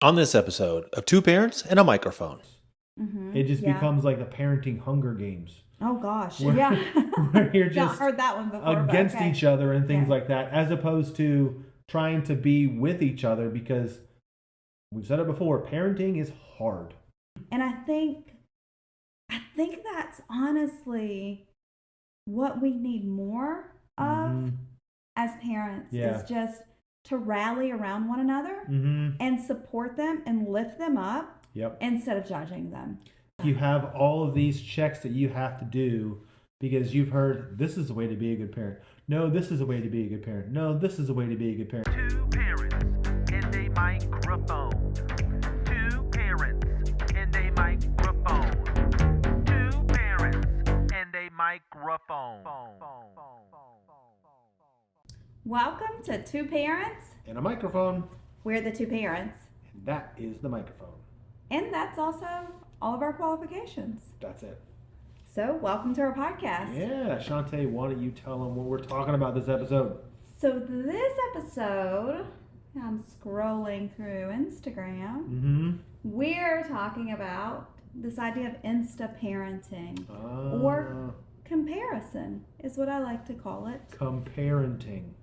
On this episode of Two Parents and a Microphone. It just becomes like the parenting Hunger Games. Oh gosh, where, yeah. where you're just heard that one before, against okay. each other and things Yeah. like that, as opposed to trying to be with each other, because we've said it before, parenting is hard. And I think that's honestly what we need more of as parents is just to rally around one another and support them and lift them up instead of judging them. You have all of these checks that you have to do because you've heard this is the way to be a good parent. No, this is a way to be a good parent. No, this is a way to be a good parent. Two parents and a microphone. Two parents and a microphone. Two parents and a microphone. Welcome to Two Parents. And a microphone. We're the two parents. And that is the microphone. And that's also all of our qualifications. That's it. So, welcome to our podcast. Yeah, Shante, why don't you tell them what we're talking about this episode? So, this episode, I'm scrolling through Instagram. We're talking about this idea of insta-parenting or comparison is what I like to call it. Comparenting.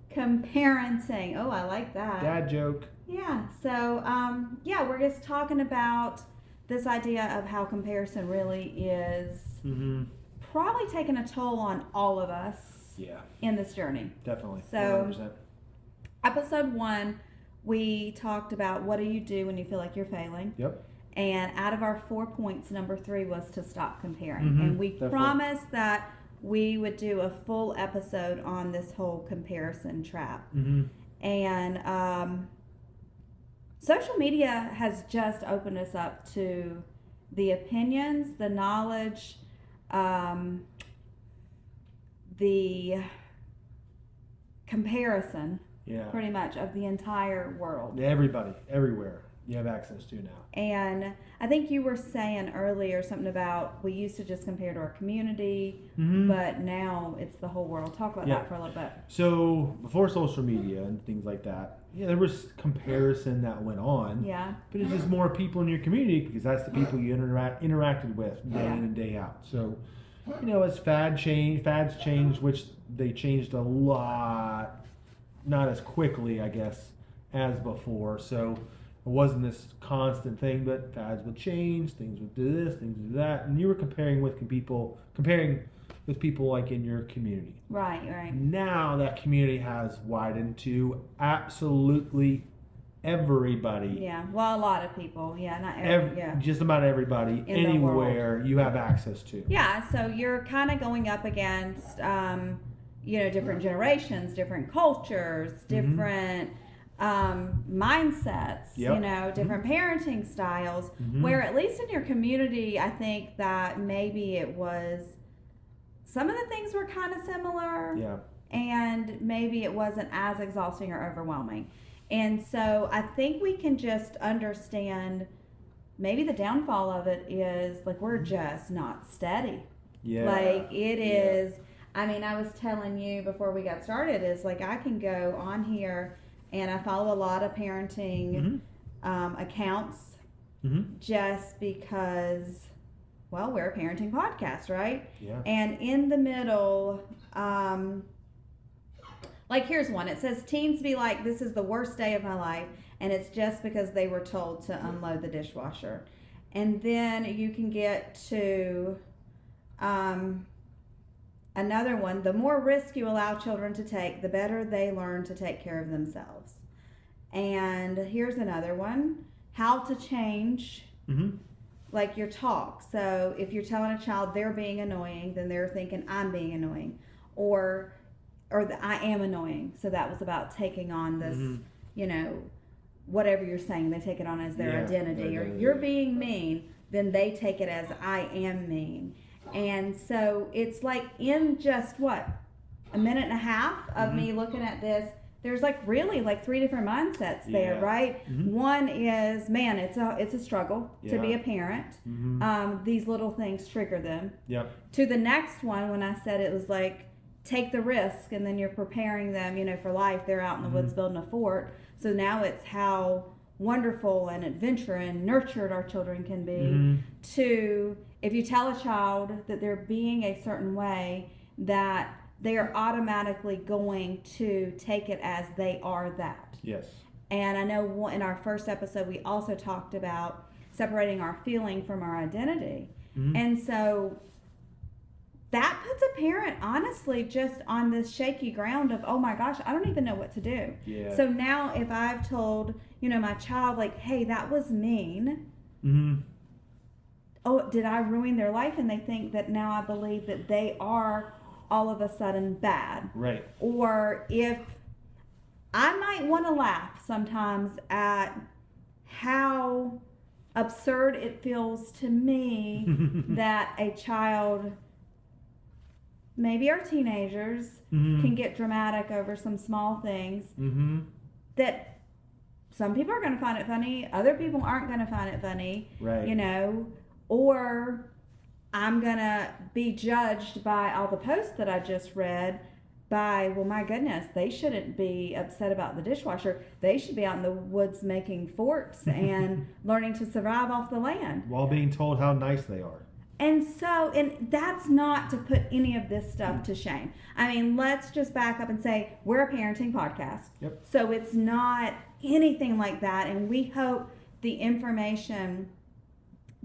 Oh, I like that. Dad joke. Yeah. So, we're just talking about this idea of how comparison really is probably taking a toll on all of us in this journey. Definitely. So, 100%. Episode 1, we talked about what do you do when you feel like you're failing. Yep. And out of our 4 points, number 3 was to stop comparing. And we promised that we would do a full episode on this whole comparison trap. And social media has just opened us up to the opinions, the knowledge, the comparison, pretty much, of the entire world. Everybody, everywhere, you have access to now. And I think you were saying earlier something about we used to just compare to our community, but now it's the whole world. Talk about that for a little bit. So before social media and things like that, there was comparison that went on. Yeah. But it's just more people in your community because that's the people you interacted with day in and day out. So, as fads changed, which they changed a lot, not as quickly, I guess, as before. So it wasn't this constant thing, but fads would change, things would do this, things would do that, and you were comparing with people like in your community. Right. Now that community has widened to absolutely everybody. Yeah, well, a lot of people. Yeah, not just about everybody, in anywhere you have access to. Yeah, so you're kind of going up against, different generations, different cultures, different mindsets, different parenting styles, where at least in your community, I think that maybe it was, some of the things were kind of similar, and maybe it wasn't as exhausting or overwhelming. And so I think we can just understand maybe the downfall of it is, like, we're just not steady. Like, it is, I mean, I was telling you before we got started, is like, I can go on here and I follow a lot of parenting accounts just because, well, we're a parenting podcast, right? Yeah. And in the middle, like, here's one. It says, teens be like, this is the worst day of my life, and it's just because they were told to unload the dishwasher. And then you can get to another one. The more risk you allow children to take, the better they learn to take care of themselves. And here's another one. How to change like your talk. So if you're telling a child they're being annoying, then they're thinking I'm being annoying, or I am annoying. So that was about taking on this, whatever you're saying, they take it on as their identity. Or you're being mean, then they take it as I am mean. And so it's like, in just a minute and a half of me looking at this, there's really 3 different mindsets there, right? One is, man, it's a struggle to be a parent. These little things trigger them. To the next one, when I said it was like, take the risk, and then you're preparing them, for life. They're out in the woods building a fort. So now it's, how wonderful and adventure and nurtured our children can be, Mm-hmm. to if you tell a child that they're being a certain way, that they are automatically going to take it as they are that. Yes. And I know in our first episode, we also talked about separating our feeling from our identity. Mm-hmm. And so that puts a parent, honestly, just on this shaky ground of, oh my gosh, I don't even know what to do. Yeah. So now if I've told, my child, like, hey, that was mean. Mm-hmm. Oh, did I ruin their life? And they think that now I believe that they are all of a sudden bad. Right. Or if I might want to laugh sometimes at how absurd it feels to me that a child, maybe our teenagers, Mm-hmm. can get dramatic over some small things Mm-hmm. that some people are going to find it funny, other people aren't going to find it funny, Right. Or I'm going to be judged by all the posts that I just read by, well, my goodness, they shouldn't be upset about the dishwasher. They should be out in the woods making forts and learning to survive off the land. While being told how nice they are. And that's not to put any of this stuff to shame. I mean, let's just back up and say we're a parenting podcast. Yep. So it's not anything like that. And we hope the information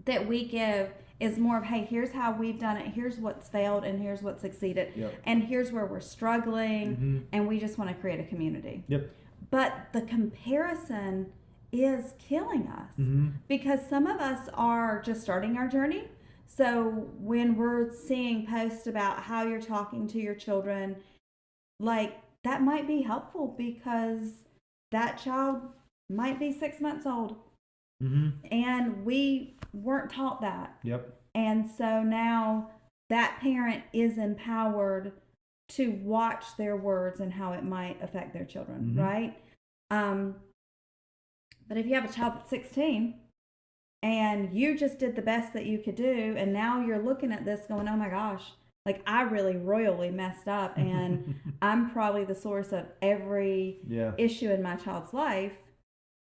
that we give is more of, hey, here's how we've done it. Here's what's failed and here's what succeeded. Yep. And here's where we're struggling. Mm-hmm. And we just want to create a community. Yep. But the comparison is killing us Mm-hmm. because some of us are just starting our journey. So when we're seeing posts about how you're talking to your children, like, that might be helpful because that child might be 6 months old. Mm-hmm. And we weren't taught that. Yep. And so now that parent is empowered to watch their words and how it might affect their children, Mm-hmm. right? But if you have a child that's 16 and you just did the best that you could do, and now you're looking at this going, oh my gosh, like, I really royally messed up and I'm probably the source of every issue in my child's life,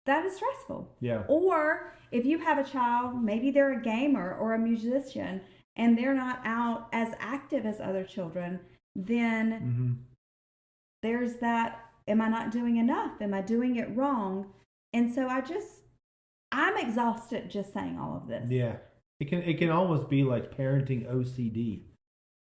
that is stressful. Yeah. Or if you have a child, maybe they're a gamer or a musician and they're not out as active as other children, then Mm-hmm. there's that, am I not doing enough? Am I doing it wrong? And so I'm exhausted just saying all of this. Yeah. It can almost be like parenting OCD.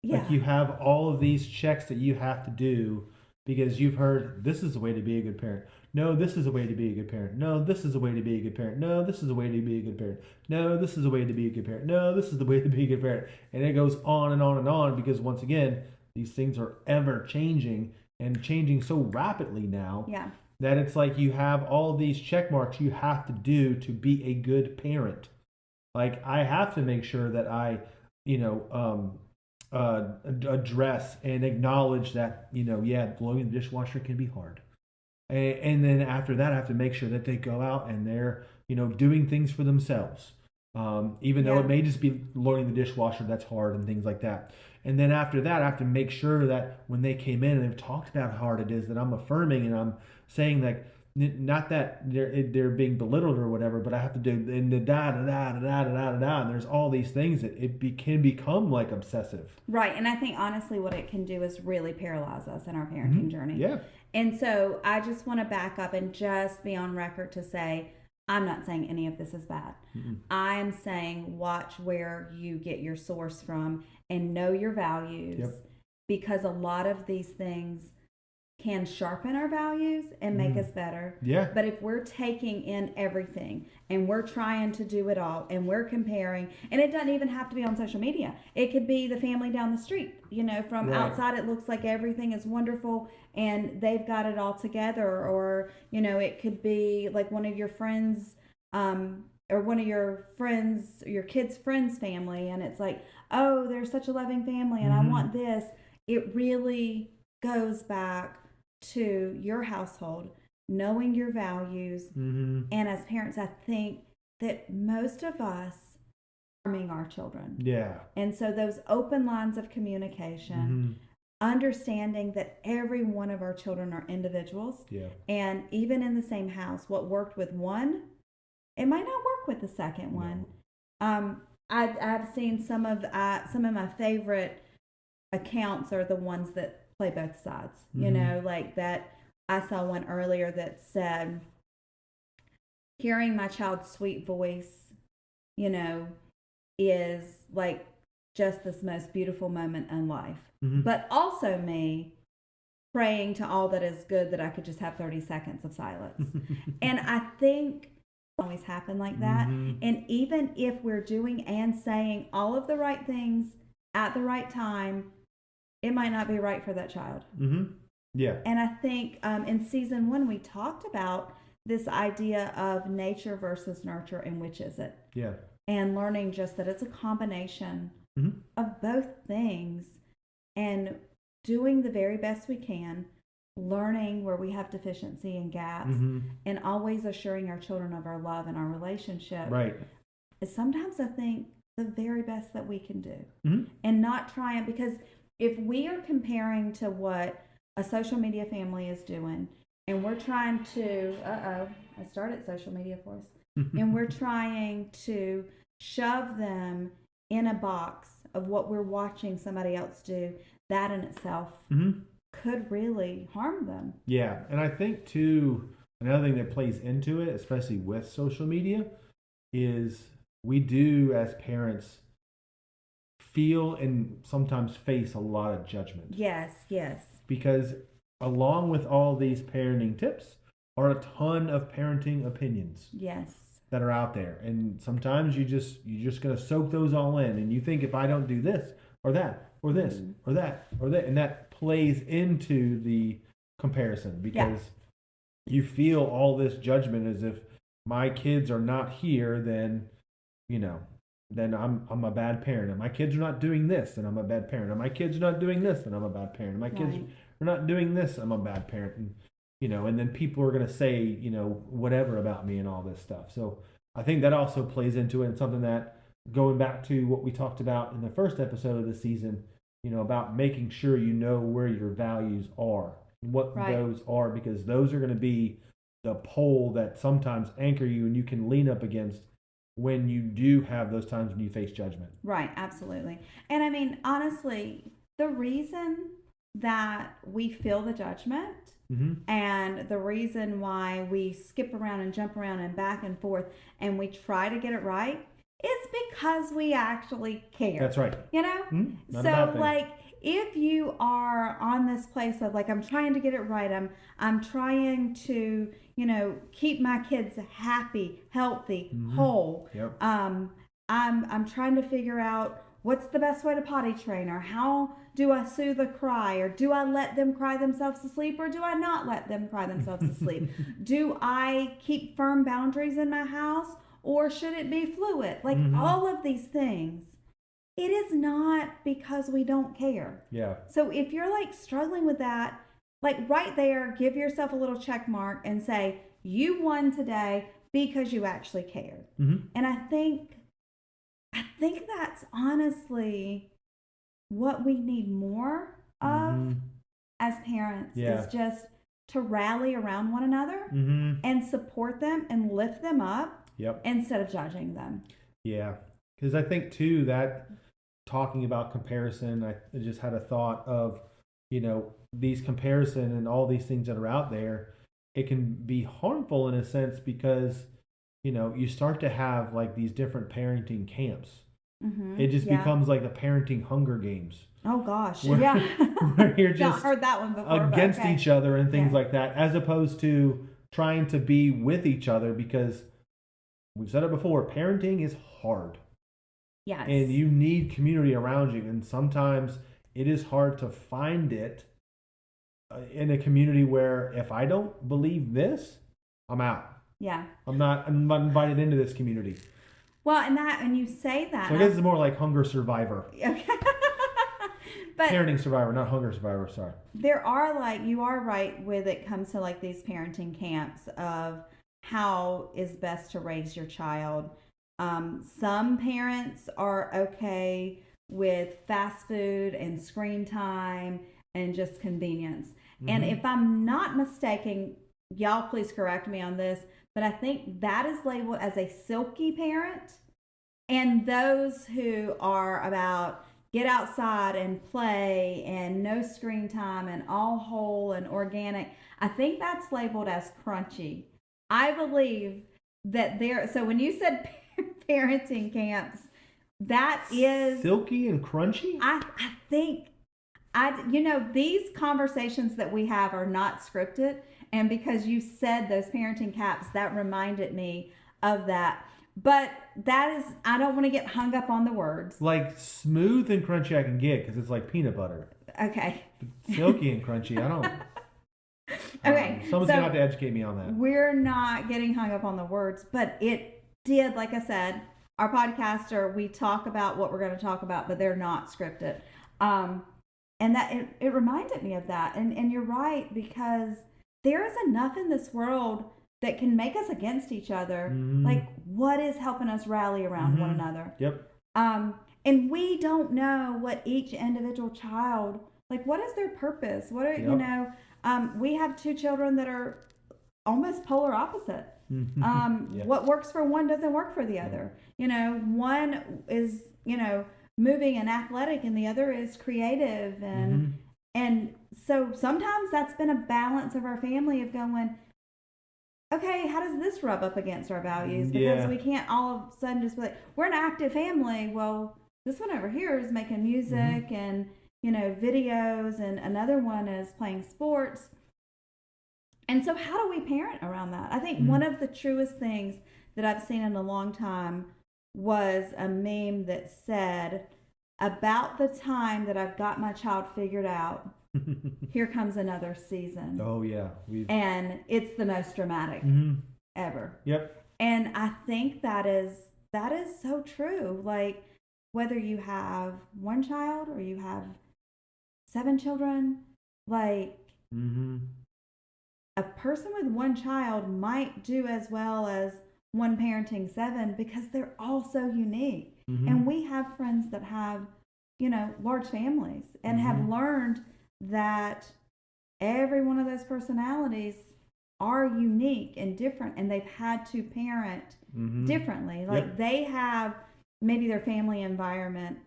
Yeah. Like, you have all of these checks that you have to do because you've heard this is the way to be a good parent. No, this is a way to be a good parent. No, this is a way to be a good parent. No, this is a way to be a good parent. No, this is a way to be a good parent. No, this is the way to be a good parent. And it goes on and on and on because, once again, these things are ever changing and changing so rapidly now that it's like you have all these check marks you have to do to be a good parent. Like, I have to make sure that I, address and acknowledge that, blowing the dishwasher can be hard. And then after that, I have to make sure that they go out and they're, doing things for themselves. Even though it may just be loading the dishwasher that's hard and things like that. And then after that, I have to make sure that when they came in and they've talked about how hard it is, that I'm affirming and I'm saying, like, not that they're being belittled or whatever, but I have to do and the da da da da da da da. And there's all these things that can become like obsessive. Right. And I think honestly what it can do is really paralyze us in our parenting journey. Yeah. And so I just want to back up and just be on record to say, I'm not saying any of this is bad. Mm-mm. I'm saying watch where you get your source from and know your values, because a lot of these things can sharpen our values and make us better. Yeah. But if we're taking in everything and we're trying to do it all and we're comparing, and it doesn't even have to be on social media. It could be the family down the street. From outside it looks like everything is wonderful and they've got it all together. Or, it could be like one of your friends or one of your friends, your kids' friends' family, and it's like, oh, they're such a loving family and I want this. It really goes back to your household, knowing your values. And as parents, I think that most of us are harming our children. Yeah. And so those open lines of communication, understanding that every one of our children are individuals. Yeah. And even in the same house, what worked with one, it might not work with the second one. I've seen some of my favorite accounts are the ones that play both sides. You know, like that. I saw one earlier that said, hearing my child's sweet voice, you know, is like just this most beautiful moment in life. But also me praying to all that is good that I could just have 30 seconds of silence. And I think it always happen like that. And even if we're doing and saying all of the right things at the right time, it might not be right for that child. Yeah. And I think in season 1, we talked about this idea of nature versus nurture and which is it. Yeah. And learning just that it's a combination of both things and doing the very best we can, learning where we have deficiency and gaps, and always assuring our children of our love and our relationship. Right. Is sometimes I think the very best that we can do. And not trying, because if we are comparing to what a social media family is doing, and we're trying to, I started social media for us, and we're trying to shove them in a box of what we're watching somebody else do, that in itself could really harm them. Yeah, and I think too, another thing that plays into it, especially with social media, is we do as parents feel and sometimes face a lot of judgment. Yes. Because along with all these parenting tips are a ton of parenting opinions. Yes. That are out there, and sometimes you're just gonna soak those all in, and you think if I don't do this or that or this or that or that, and that plays into the comparison because you feel all this judgment as if my kids are not here, then I'm a bad parent, and my kids are not doing this, and I'm a bad parent, and my kids are not doing this, and I'm a bad parent, and my kids are not doing this, I'm a bad parent, and and then people are going to say, whatever about me and all this stuff. So I think that also plays into it, and something that, going back to what we talked about in the first episode of the season, about making sure you know where your values are, what those are, because those are going to be the pole that sometimes anchor you and you can lean up against when you do have those times when you face judgment. Right, absolutely. And I mean, honestly, the reason that we feel the judgment and the reason why we skip around and jump around and back and forth and we try to get it right is because we actually care. That's right. So like if you are on this place of like, I'm trying to get it right, I'm trying to, keep my kids happy, healthy, whole. Yep. I'm trying to figure out what's the best way to potty train, or how do I soothe a cry, or do I let them cry themselves to sleep, or do I not let them cry themselves to sleep? Do I keep firm boundaries in my house, or should it be fluid? Like all of these things, it is not because we don't care. Yeah. So if you're like struggling with that, like right there, give yourself a little check mark and say, you won today because you actually cared. And I think that's honestly what we need more of as parents is just to rally around one another and support them and lift them up instead of judging them. Yeah, because I think too that talking about comparison, I just had a thought of, these comparison and all these things that are out there, it can be harmful in a sense because, you start to have like these different parenting camps. It just becomes like the parenting Hunger Games. Oh gosh, where you're just heard that one before, against each other and things like that, as opposed to trying to be with each other, because we've said it before, parenting is hard. Yes. And you need community around you, and sometimes it is hard to find it in a community where if I don't believe this, I'm out. Yeah. I'm not invited into this community. Well, and you say that. So I guess it's more like Hunger Survivor. Okay. But Parenting Survivor, not Hunger Survivor, sorry. There are you are right when it comes to like these parenting camps of how is best to raise your child. Some parents are okay with fast food and screen time and just convenience. And if I'm not mistaken, y'all please correct me on this, but I think that is labeled as a silky parent. And those who are about get outside and play and no screen time and all whole and organic, I think that's labeled as crunchy. I believe that so when you said parenting camps, that is silky and crunchy. I think these conversations that we have are not scripted, and because you said those parenting camps, that reminded me of that. But that is, I don't want to get hung up on the words. Like smooth and crunchy I can get because it's like peanut butter. Okay. Silky and crunchy, I don't. Okay. Someone's going to have to educate me on that. We're not getting hung up on the words, but it did, like I said, our podcaster, we talk about what we're going to talk about, but they're not scripted. And that it reminded me of that. And you're right, because there is enough in this world that can make us against each other. Like, what is helping us rally around one another? Yep. And we don't know what each individual child, like, what is their purpose? What are, we have 2 children that are almost polar opposite. What works for one doesn't work for the other. One is, moving and athletic, and the other is creative. And so sometimes that's been a balance of our family of going, okay, how does this rub up against our values? Because we can't all of a sudden just be like, we're an active family. Well, this one over here is making music and, videos, and another one is playing sports. And so how do we parent around that? I think one of the truest things that I've seen in a long time was a meme that said, about the time that I've got my child figured out, here comes another season. Oh, yeah. And it's the most dramatic ever. Yep. And I think that is so true. Like, whether you have one child or you have 7 children, like, a person with one child might do as well as one parenting 7 because they're all so unique. And we have friends that have, large families and have learned that every one of those personalities are unique and different, and they've had to parent differently. Like, they have maybe their family environment,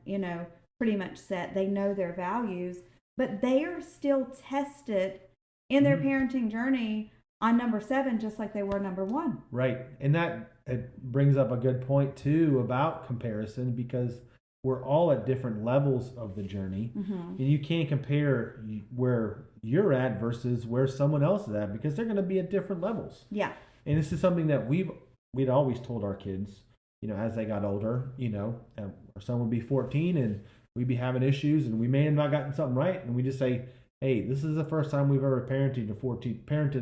pretty much set. They know their values, but they are still tested in their parenting journey on number 7, just like they were number 1. Right. And it brings up a good point too about comparison, because we're all at different levels of the journey, and you can't compare where you're at versus where someone else is at, because they're going to be at different levels. Yeah. And this is something that we'd always told our kids, as they got older, our son would be 14 and we'd be having issues, and we may have not gotten something right, and we just say, hey, this is the first time we've ever parented a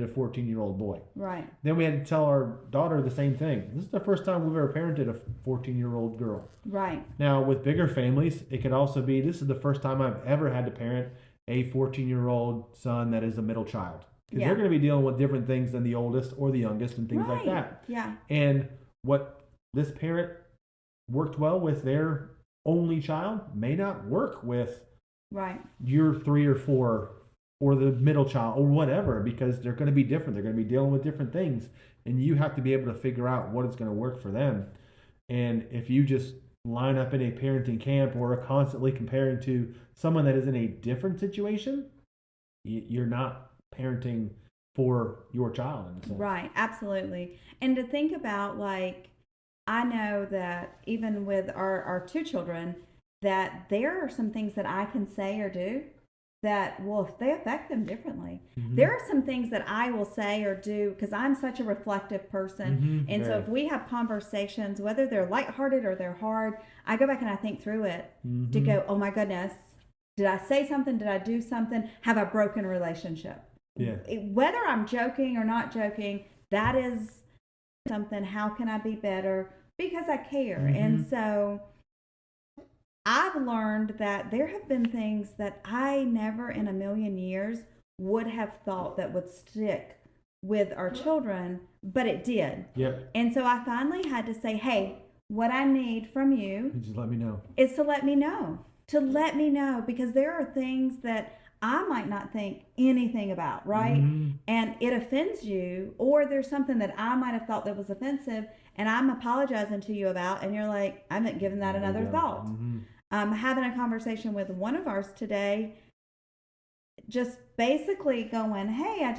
14-year-old boy. Right. Then we had to tell our daughter the same thing. This is the first time we've ever parented a 14-year-old girl. Right. Now, with bigger families, it could also be, this is the first time I've ever had to parent a 14-year-old son that is a middle child. Because they're going to be dealing with different things than the oldest or the youngest and things like that. Yeah. And what this parent worked well with their only child may not work with your 3 or 4 or the middle child or whatever, because they're going to be different. They're going to be dealing with different things, and you have to be able to figure out what is going to work for them. And if you just line up in a parenting camp or are constantly comparing to someone that is in a different situation, you're not parenting for your child in a sense. Right, absolutely. And to think about, like, I know that even with our 2 children, that there are some things that I can say or do that they affect them differently. There are some things that I will say or do because I'm such a reflective person. And so if we have conversations, whether they're lighthearted or they're hard, I go back and I think through it to go, oh my goodness, did I say something? Did I do something? Have I broken a relationship? Yeah. Whether I'm joking or not joking, that is something. How can I be better? Because I care. And so I've learned that there have been things that I never in a million years would have thought that would stick with our children, but it did. Yep. And so I finally had to say, hey, what I need from you just let me know. Is to let me know. To let me know, because there are things that I might not think anything about, right? And it offends you, or there's something that I might have thought that was offensive, and I'm apologizing to you about, and you're like, I haven't given that another thought. Having a conversation with one of ours today, just basically going, hey,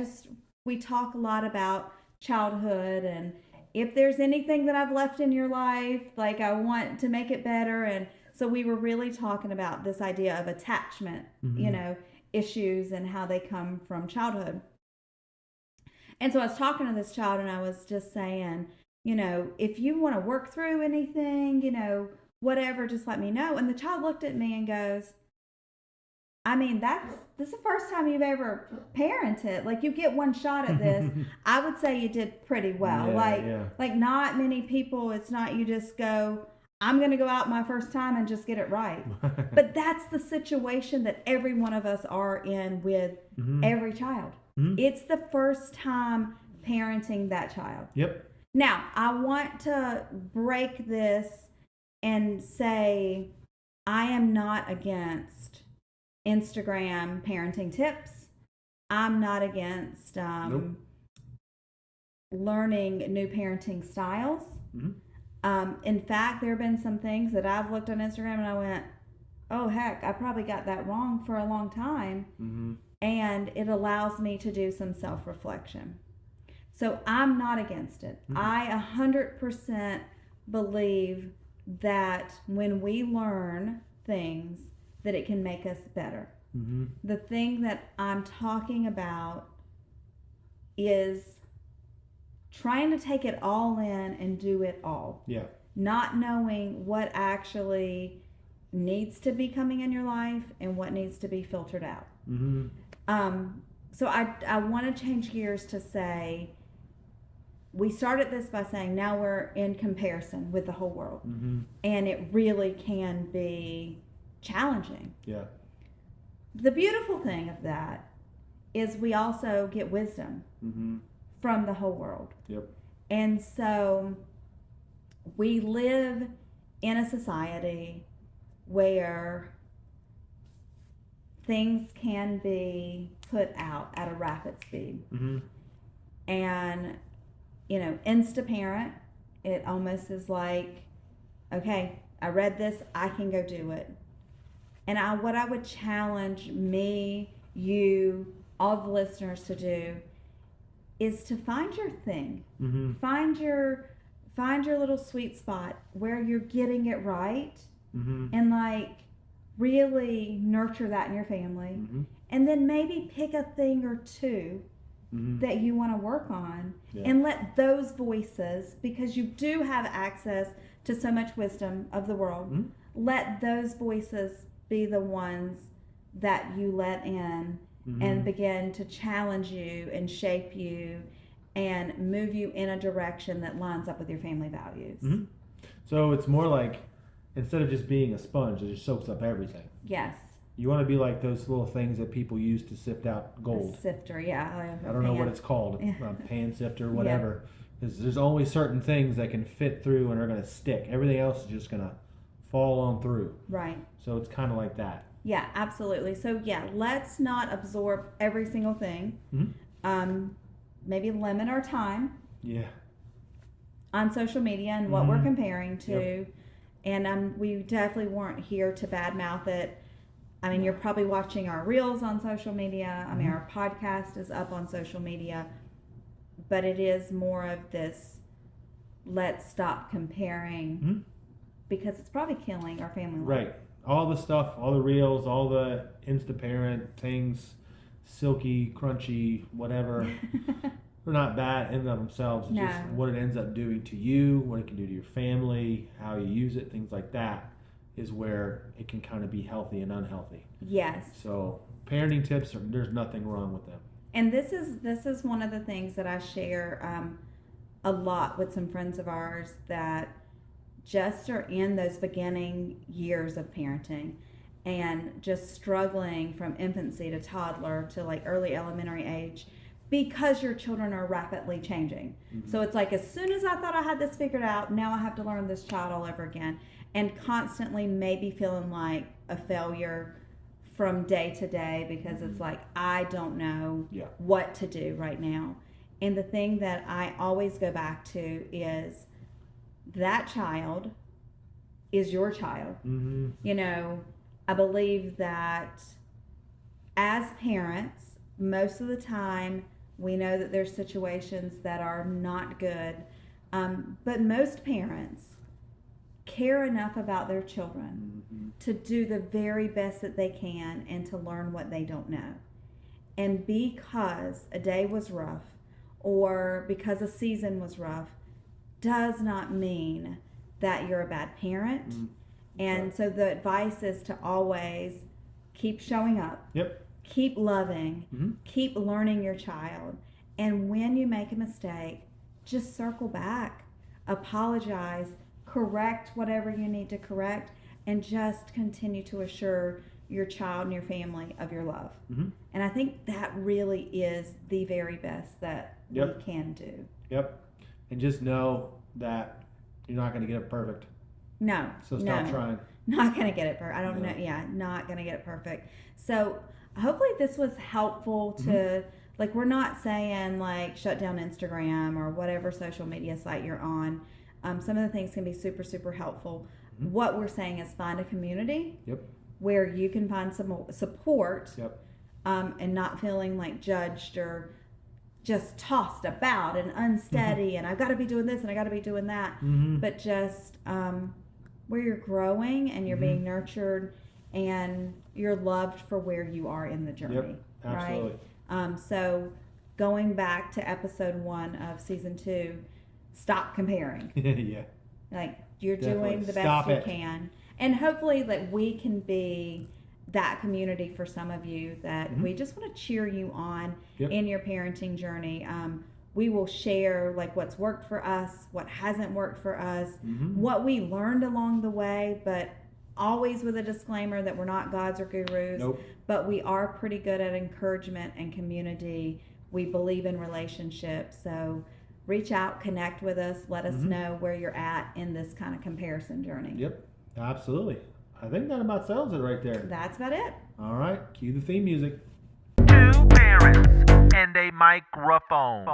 we talk a lot about childhood, and if there's anything that I've left in your life, like I want to make it better. And so we were really talking about this idea of attachment, issues and how they come from childhood. And so I was talking to this child, and I was just saying, if you want to work through anything, whatever, just let me know. And the child looked at me and goes, I mean, this is the first time you've ever parented. Like, you get one shot at this. I would say you did pretty well. Like not many people, it's not you just go, I'm going to go out my first time and just get it right. But that's the situation that every one of us are in with every child. It's the first time parenting that child. Yep. Now, I want to break this and say I am not against Instagram parenting tips. I'm not against learning new parenting styles. In fact, there have been some things that I've looked on Instagram and I went, oh heck, I probably got that wrong for a long time. And it allows me to do some self-reflection. So I'm not against it. I 100% believe that when we learn things, that it can make us better. The thing that I'm talking about is trying to take it all in and do it all. Yeah. Not knowing what actually needs to be coming in your life and what needs to be filtered out. So I want to change gears to say, we started this by saying now we're in comparison with the whole world. And it really can be challenging. Yeah. The beautiful thing of that is we also get wisdom from the whole world. Yep. And so we live in a society where things can be put out at a rapid speed. And, Instaparent, it almost is like, okay, I read this, I can go do it. And what I would challenge me, you, all the listeners to do is to find your thing. Find your little sweet spot where you're getting it right, and really nurture that in your family. And then maybe pick a thing or two that you want to work on, and let those voices, because you do have access to so much wisdom of the world, let those voices be the ones that you let in and begin to challenge you and shape you and move you in a direction that lines up with your family values. So it's more like, instead of just being a sponge, it just soaks up everything. Yes. You want to be like those little things that people use to sift out gold. A sifter, yeah. I don't know what it's called, pan sifter, whatever. Because there's only certain things that can fit through and are going to stick. Everything else is just going to fall on through. Right. So it's kind of like that. Yeah, absolutely. So let's not absorb every single thing. Maybe limit our time. Yeah. On social media and what we're comparing to. Yep. And we definitely weren't here to badmouth it. I mean, you're probably watching our reels on social media. I mean, our podcast is up on social media. But it is more of this, let's stop comparing, because it's probably killing our family life. Right. All the stuff, all the reels, all the Instaparent things, silky, crunchy, whatever, they're not bad in and of themselves. It's just what it ends up doing to you, what it can do to your family, how you use it, things like that is where it can kind of be healthy and unhealthy. Yes. So parenting tips, there's nothing wrong with them. And this is one of the things that I share a lot with some friends of ours that just are in those beginning years of parenting and just struggling from infancy to toddler to early elementary age, because your children are rapidly changing. So it's like, as soon as I thought I had this figured out, now I have to learn this child all over again, and constantly maybe feeling like a failure from day to day because it's like, I don't know Yeah. what to do right now. And the thing that I always go back to is that child is your child. Mm-hmm. You know, I believe that as parents, most of the time, we know that there's situations that are not good, but most parents care enough about their children to do the very best that they can and to learn what they don't know. And because a day was rough or because a season was rough does not mean that you're a bad parent. Mm-hmm. And so the advice is to always keep showing up. Yep. Keep loving. Mm-hmm. Keep learning your child. And when you make a mistake, just circle back, apologize, correct whatever you need to correct, and just continue to assure your child and your family of your love. Mm-hmm. And I think that really is the very best that Yep. we can do. Yep. And just know that you're not going to get it perfect. No. So stop no. trying. Not going to get it perfect. I don't No. know. Yeah, not going to get it perfect. So hopefully this was helpful to, like, we're not saying, like, shut down Instagram or whatever social media site you're on. Some of the things can be super, super helpful. Mm-hmm. What we're saying is find a community Yep. where you can find some support Yep. and not feeling like judged or just tossed about and unsteady and I've got to be doing this and I got to be doing that. Mm-hmm. But just where you're growing and you're being nurtured and you're loved for where you are in the journey. Yep. Absolutely. Right? So going back to episode 1 of season 2, stop comparing. Yeah. Like, you're Definitely. doing the best Stop you it. can. And hopefully that we can be that community for some of you that we just want to cheer you on Yep. in your parenting journey. We will share like what's worked for us, what hasn't worked for us, what we learned along the way, but always with a disclaimer that we're not gods or gurus, Nope. but we are pretty good at encouragement and community. We believe in relationships. So reach out, connect with us, let us know where you're at in this kind of comparison journey. Yep. Absolutely. I think that about settles it right there. That's about it. All right. Cue the theme music. 2 parents and a microphone.